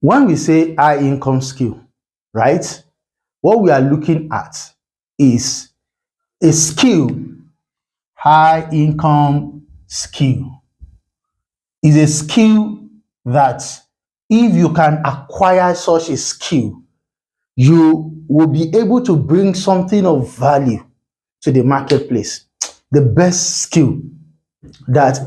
When we say high income skill, right, what we are looking at is a skill. High income skill is a skill that if you can acquire such a skill, you will be able to bring something of value to the marketplace. The best skill that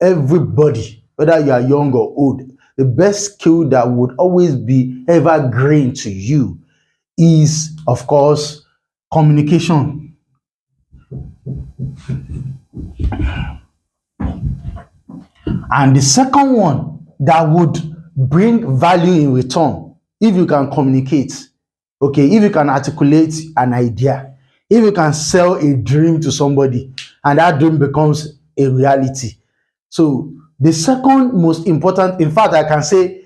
everybody, whether you are young or old, the best skill that would always be evergreen to you is, of course, communication. And the second one that would bring value in return, if you can communicate, okay, if you can articulate an idea, if you can sell a dream to somebody and that dream becomes a reality. So the second most important, in fact, I can say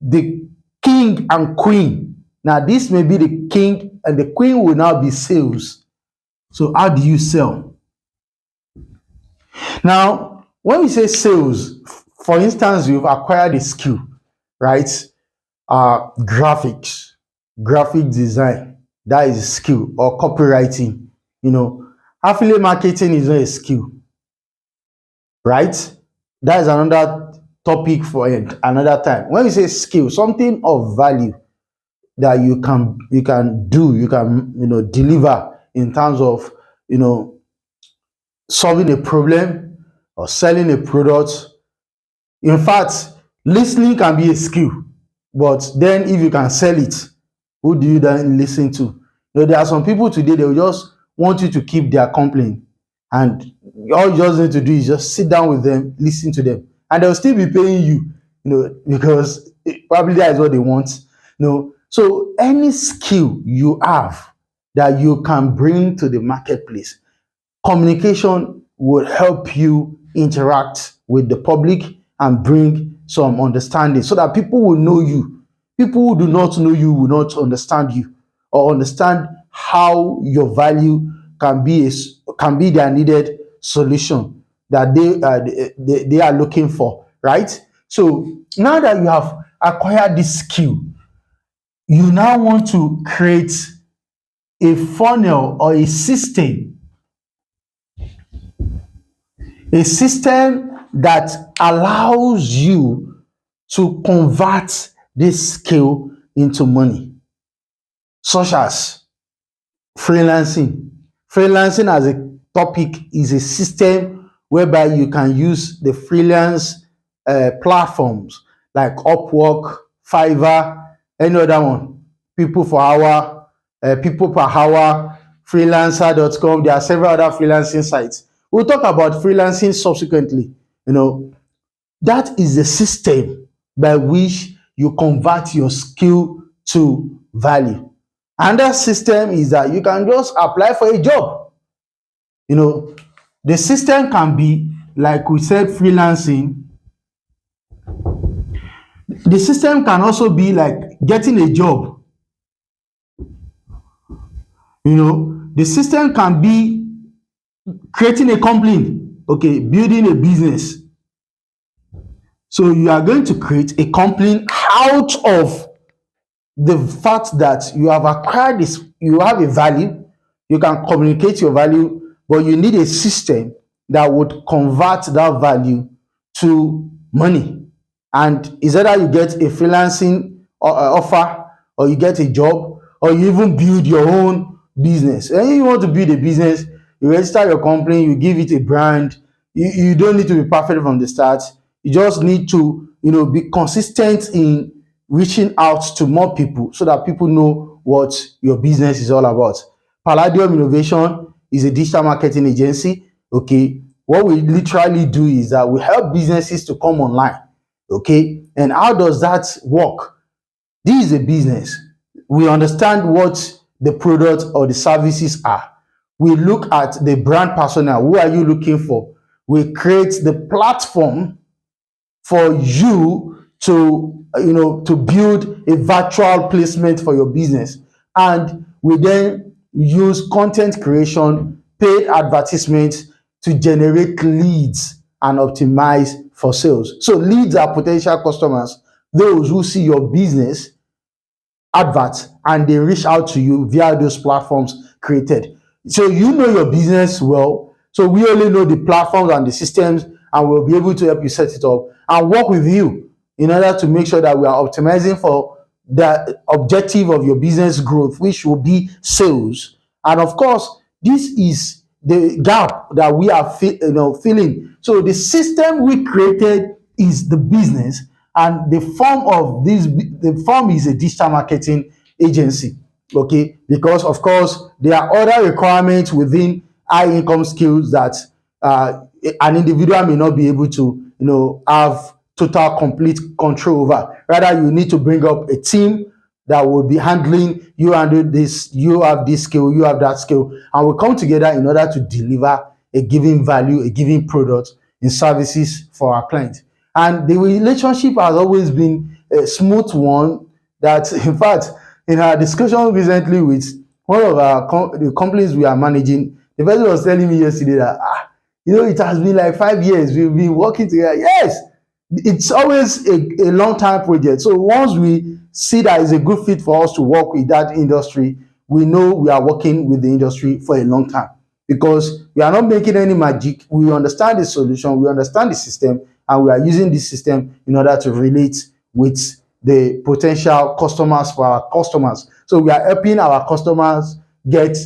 the king and queen. Now, this may be the king and the queen will now be sales. So, how do you sell? Now, when we say sales, for instance, you've acquired a skill, right? Graphics, graphic design, that is a skill, or copywriting. You know, affiliate marketing is not a skill, right? That is another topic for another time. When we say skill, something of value that you can do, you can deliver in terms of you know solving a problem or selling a product. In fact, listening can be a skill, but then if you can sell it, who do you then listen to? There are some people today, they will just want you to keep their complaint, and all you just need to do is just sit down with them, listen to them, and they'll still be paying you, because probably that is what they want. So any skill you have that you can bring to the marketplace, communication would help you interact with the public and bring some understanding so that people will know you. People who do not know you will not understand you or understand how your value can be their needed solution that they are looking for, right? So now that you have acquired this skill, you now want to create a funnel or a system that allows you to convert this skill into money, such as freelancing. Freelancing as a topic is a system whereby you can use the freelance platforms like Upwork, Fiverr, any other one, people for hour, people per hour, freelancer.com. There are several other freelancing sites. We'll talk about freelancing subsequently. That is the system by which you convert your skill to value. Another system is that you can just apply for a job. The system can be, like we said, freelancing. The system can also be like getting a job. The system can be creating a company, okay, building a business. So you are going to create a company out of the fact that you have acquired this, you have a value, you can communicate your value, but you need a system that would convert that value to money. And is either you get a freelancing offer, or you get a job, or you even build your own business. And if you want to build a business, you register your company, you give it a brand. You don't need to be perfect from the start. You just need to be consistent in reaching out to more people so that people know what your business is all about. Palladium Innovation is a digital marketing agency. Okay, what we literally do is that we help businesses to come online. Okay, and how does that work? This is a business. We understand what the product or the services are. We look at the brand persona. Who are you looking for? We create the platform for you to build a virtual placement for your business, and we then use content creation, paid advertisements to generate leads and optimize for sales. So leads are potential customers, those who see your business advert and they reach out to you via those platforms created. So you know your business well. So we only know the platforms and the systems, and we'll be able to help you set it up and work with you in order to make sure that we are optimizing for the objective of your business growth, which will be sales. And of course, this is the gap that we are filling. So the system we created is the business, and the firm is a digital marketing agency. Okay, because of course there are other requirements within high income skills that an individual may not be able to have total complete control over. Rather, you need to bring up a team that will be handling, you handle this, you have this skill, you have that skill, and we come together in order to deliver a given value, a given product in services for our clients. And the relationship has always been a smooth one. That, in fact, in our discussion recently with one of the companies we are managing, the person was telling me yesterday that it has been like 5 years we've been working together. Yes, it's always a long time project. So once we see that it's a good fit for us to work with that industry, we know we are working with the industry for a long time, because we are not making any magic. We understand the solution, we understand the system, and we are using this system in order to relate with the potential customers for our customers. So we are helping our customers get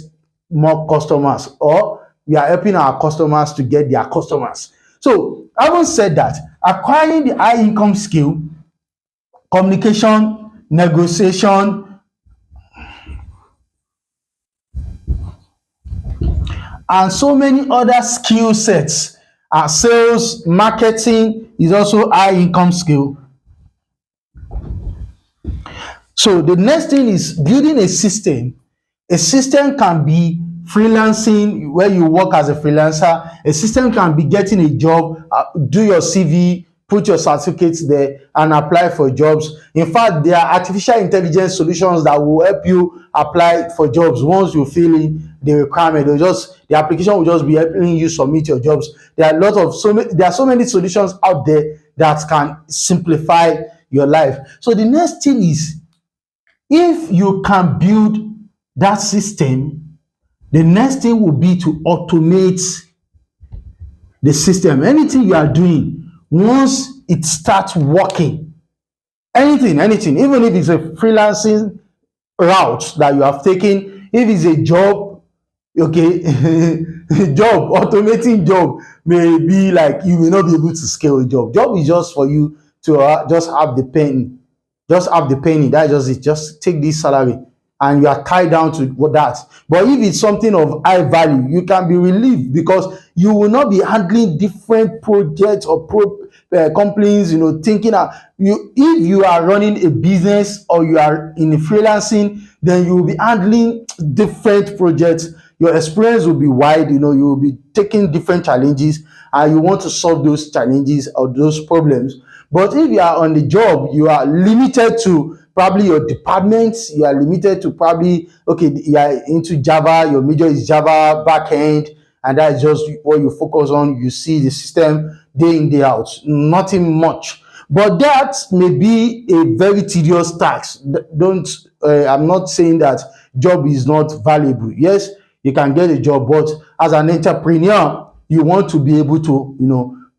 more customers, or we are helping our customers to get their customers. So having said that, acquiring the high income skill, communication, negotiation, and so many other skill sets. Sales, marketing is also high income skill. So the next thing is building a system. A system can be freelancing, where you work as a freelancer. A system can be getting a job, do your CV, put your certificates there, and apply for jobs. In fact, there are artificial intelligence solutions that will help you apply for jobs. Once you fill in the requirement, the application will just be helping you submit your jobs. There are so many solutions out there that can simplify your life. So the next thing is, if you can build that system, the next thing will be to automate the system. Anything you are doing, once it starts working, anything, even if it's a freelancing route that you have taken, if it's a job, okay, automating job may be like, you may not be able to scale a job. Job is just for you to just have the penny. Just have the penny. That's just it. Just take this salary, and you are tied down to that. But if it's something of high value, you can be relieved, because you will not be handling different projects or companies, thinking if you are running a business or you are in freelancing, then you will be handling different projects. Your experience will be wide, you will be taking different challenges, and you want to solve those challenges or those problems. But if you are on the job, you are limited to probably your department. You are limited to probably, okay, you are into Java, your major is Java backend, and that's just what you focus on. You see the system day in, day out, nothing much. But that may be a very tedious task. I'm not saying that job is not valuable. Yes, you can get a job, but as an entrepreneur, you want to be able to,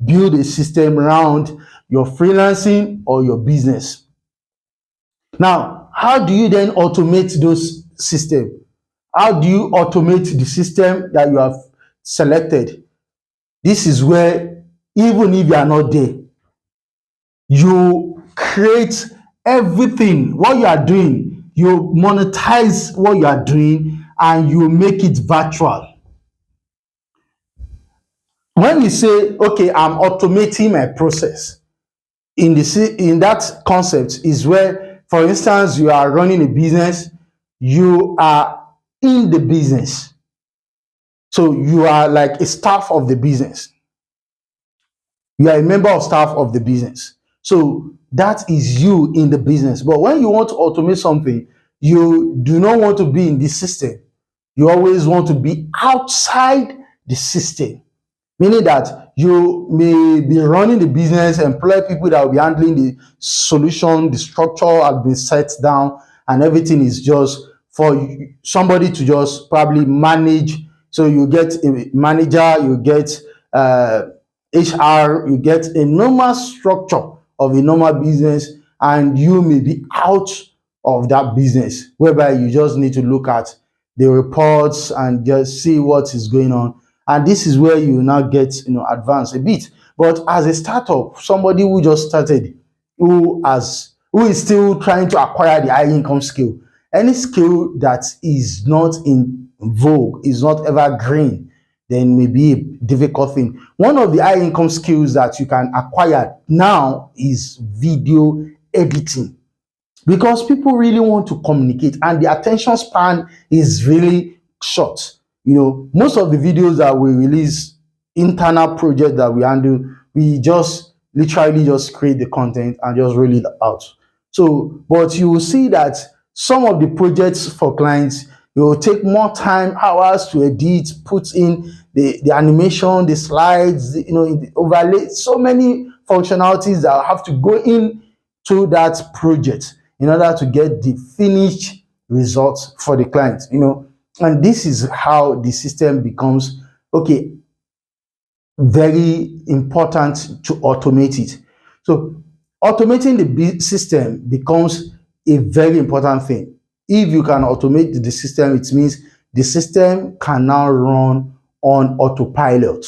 build a system around your freelancing or your business. Now, how do you then automate those systems? How do you automate the system that you have selected? This is where, even if you are not there, you create everything. What you are doing, you monetize what you are doing, and you make it virtual. When you say, okay, I'm automating my process, in that concept is where, for instance, you are running a business, you are in the business. So you are like a staff of the business. You are a member of staff of the business. So that is you in the business. But when you want to automate something, you do not want to be in the system. You always want to be outside the system. meaning that you may be running the business, employ people that will be handling the solution, the structure has been set down, and everything is just for somebody to just probably manage. So you get a manager, you get uh, HR, you get a normal structure of a normal business, and you may be out of that business, whereby you just need to look at the reports and just see what is going on. And this is where you now get advance a bit. But as a startup, somebody who just started, who is still trying to acquire the high income skill, any skill that is not in vogue, is not evergreen, then may be a difficult thing. One of the high income skills that you can acquire now is video editing, because people really want to communicate and the attention span is really short. Most of the videos that we release, internal projects that we handle, we just literally just create the content and just roll it out. So, but you will see that some of the projects for clients, it will take more time, hours to edit, put in the animation, the slides, the overlay, so many functionalities that have to go in to that project in order to get the finished results for the client. And this is how the system becomes okay, very important to automate it. So automating the system becomes a very important thing. If you can automate the system, it means the system can now run on autopilot.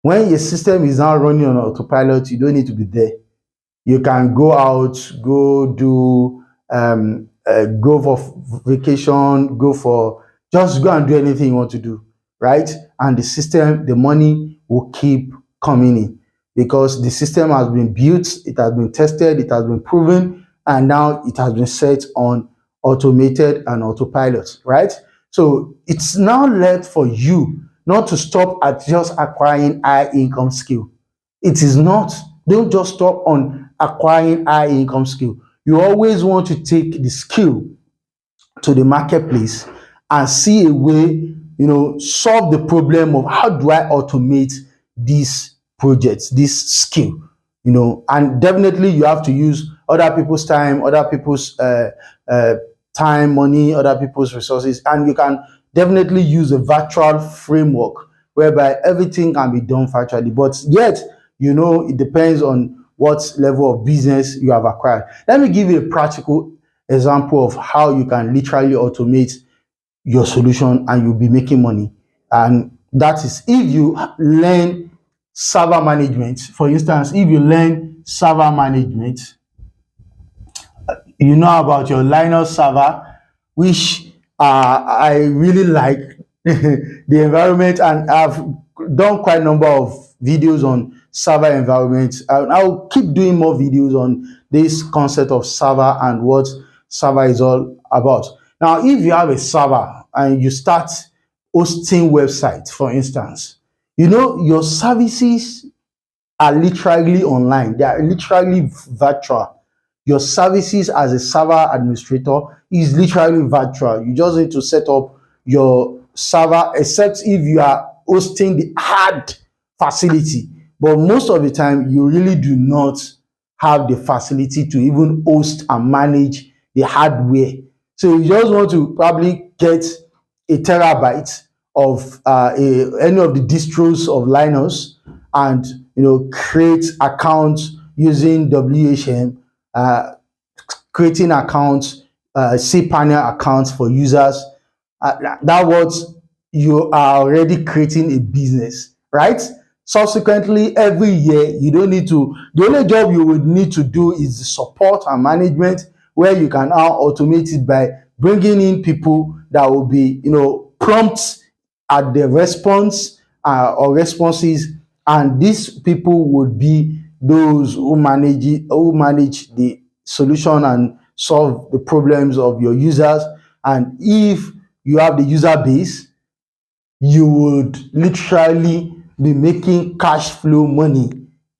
When your system is now running on autopilot, you don't need to be there. You can go out, go do go for vacation, just go and do anything you want to do, right? And the system, the money will keep coming in, because the system has been built, it has been tested, it has been proven, and now it has been set on automated and autopilot, right? So it's now left for you not to stop at just acquiring high income skill. It is not. Don't just stop on acquiring high income skill. You always want to take the skill to the marketplace and see a way, solve the problem of how do I automate this project, this skill, and definitely you have to use other people's time, other people's time, money, other people's resources, and you can definitely use a virtual framework whereby everything can be done virtually. But yet, it depends on what level of business you have acquired. Let me give you a practical example of how you can literally automate your solution and you'll be making money. And that is if you learn server management. For instance, if you learn server management, you know about your Linux server, which I really like the environment, and I've done quite a number of videos on server environments. I'll keep doing more videos on this concept of server and what server is all about. Now, if you have a server and you start hosting websites, for instance, your services are literally online. They are literally virtual. Your services as a server administrator is literally virtual. You just need to set up your server, except if you are hosting the hard facility. But most of the time, you really do not have the facility to even host and manage the hardware. So you just want to probably get a terabyte of any of the distros of Linux, and create accounts using WHM, uh, creating accounts, cPanel accounts for users. That was, you are already creating a business, right? Subsequently, every year, you don't need to, the only job you would need to do is the support and management, where you can now automate it by bringing in people that will be, prompt at the response or responses, and these people would be those who manage the solution and solve the problems of your users. And if you have the user base, you would literally be making cash flow money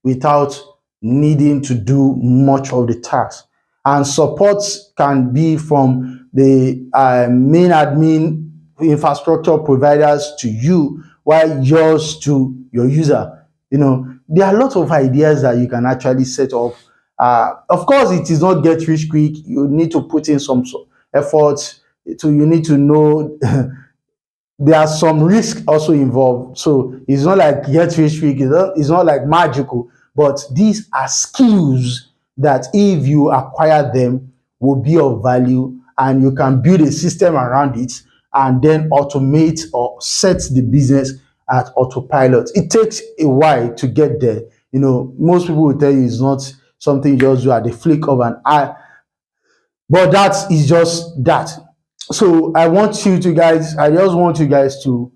without needing to do much of the task. And support can be from the main admin infrastructure providers to you, while yours to your user. There are a lot of ideas that you can actually set up. Of course, it is not get rich quick. You need to put in some effort. You need to know there are some risks also involved. So it's not like get rich quick, it's not like magical, but these are skills that if you acquire them will be of value, and you can build a system around it and then automate or set the business at autopilot. It takes a while to get there. Most people will tell you it's not something you just do at the flick of an eye, but that is just that. So I just want you guys to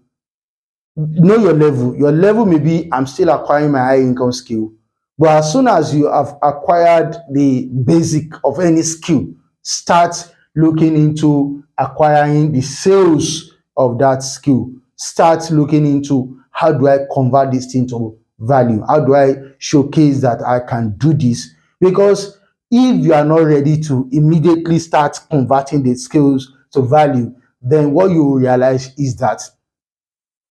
know your level. Your level may be, I'm still acquiring my high income skill. But as soon as you have acquired the basic of any skill, start looking into acquiring the sales of that skill. Start looking into, how do I convert this thing to value? How do I showcase that I can do this? Because if you are not ready to immediately start converting the skills to value, then what you will realize is that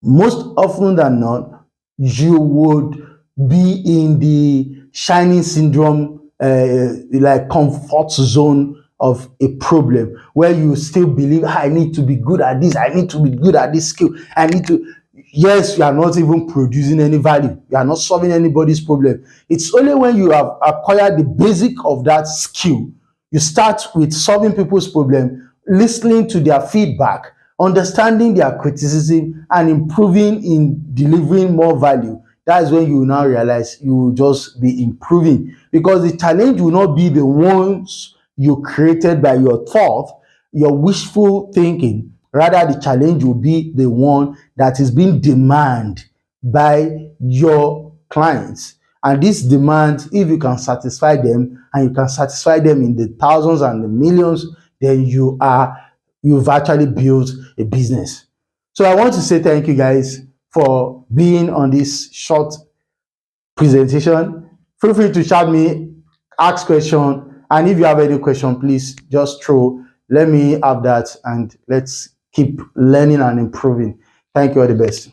most often than not, you would be in the shining syndrome, like comfort zone of a problem, where you still believe, I need to be good at this, I need to be good at this skill, I need to. Yes, you are not even producing any value, you are not solving anybody's problem. It's only when you have acquired the basic of that skill, you start with solving people's problem, listening to their feedback, understanding their criticism, and improving in delivering more value. That's when you will now realize you will just be improving, because the challenge will not be the ones you created by your thought, your wishful thinking. Rather, the challenge will be the one that is being demanded by your clients. And these demands, if you can satisfy them, and you can satisfy them in the thousands and the millions, then you've actually built a business. So I want to say thank you guys for being on this short presentation. Feel free to chat me, ask question, and if you have any question, please just throw. Let me have that, and let's keep learning and improving. Thank you. All the best.